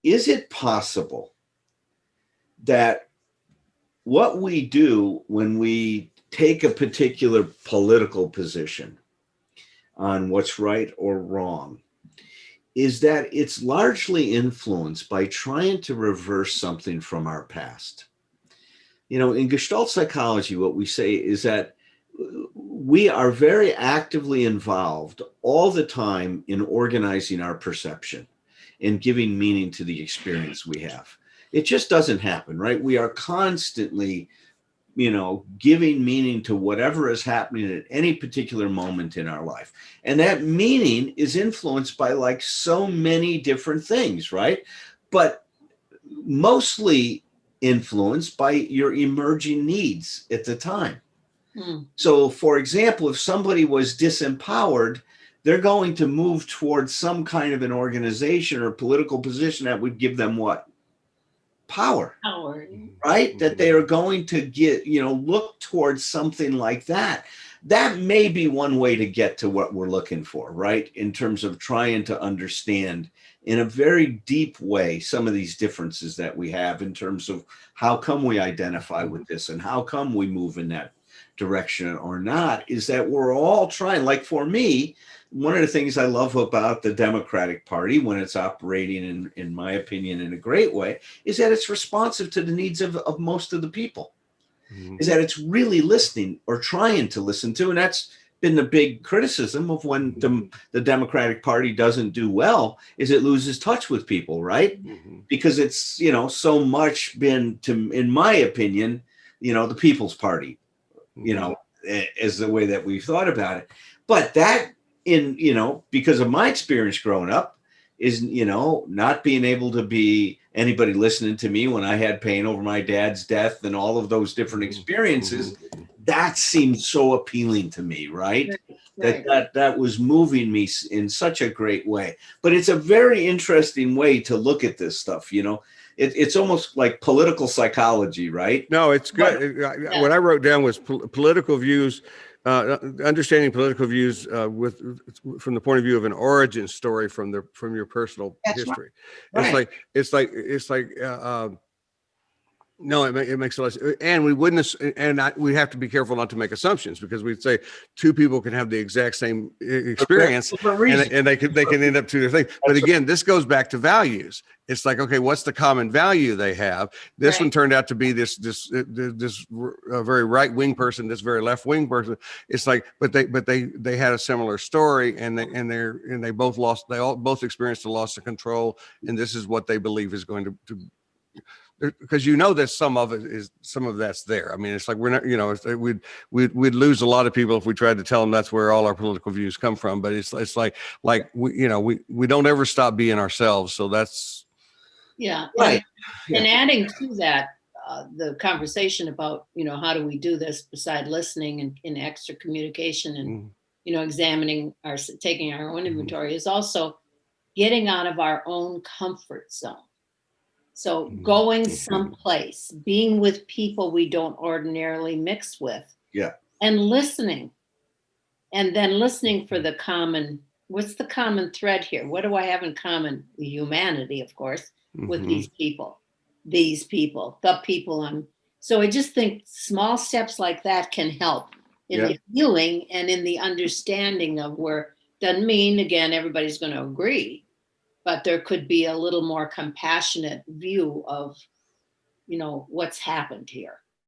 is it possible that what we do when we take a particular political position on what's right or wrong is that it's largely influenced by trying to reverse something from our past? In Gestalt psychology, what we say is that we are very actively involved all the time in organizing our perception and giving meaning to the experience we have. It just doesn't happen, right? We are constantly, giving meaning to whatever is happening at any particular moment in our life. And that meaning is influenced by like so many different things, right? But mostly influenced by your emerging needs at the time. So, for example, if somebody was disempowered, they're going to move towards some kind of an organization or political position that would give them what? Power. Power. Right? That they are going to get, look towards something like that. That may be one way to get to what we're looking for, right? In terms of trying to understand in a very deep way some of these differences that we have in terms of how come we identify with this and how come we move in that direction or not, is that we're all trying. Like for me, one of the things I love about the Democratic Party when it's operating in my opinion in a great way is that it's responsive to the needs of most of the people. Is that it's really listening or trying to listen to. And that's been the big criticism of when the Democratic Party doesn't do well, is it loses touch with people, right? Because it's, so much been, to, in my opinion, the People's Party, is the way that we've thought about it. But that, because of my experience growing up, is, not being able to be anybody listening to me when I had pain over my dad's death and all of those different experiences, that seemed so appealing to me, right? Right. That was moving me in such a great way. But it's a very interesting way to look at this stuff, It's almost like political psychology, right? No, it's good. What I wrote down was political views, understanding political views from the point of view of an origin story from your personal history. Right. It's like no, it makes a lot of sense. And we wouldn't, we have to be careful not to make assumptions, because we'd say two people can have the exact same experience and they can end up two different things. But again, this goes back to values. It's like, okay, what's the common value they have? This one turned out to be this very right wing person, this very left wing person. It's like, but they had a similar story, and they both experienced a loss of control, and this is what they believe is going to because that some of that's there. I mean, it's like we're not, we'd lose a lot of people if we tried to tell them that's where all our political views come from. But it's like we don't ever stop being ourselves. So that's right. And adding to that, the conversation about how do we do this beside listening and in extra communication and examining taking our own inventory is also getting out of our own comfort zone. So going someplace, being with people we don't ordinarily mix with, and listening, and then listening for the what's the common thread here? What do I have in common? Humanity, of course, with the people So I just think small steps like that can help in the healing and in the understanding of where, doesn't mean, again, everybody's going to agree, but there could be a little more compassionate view of, what's happened here.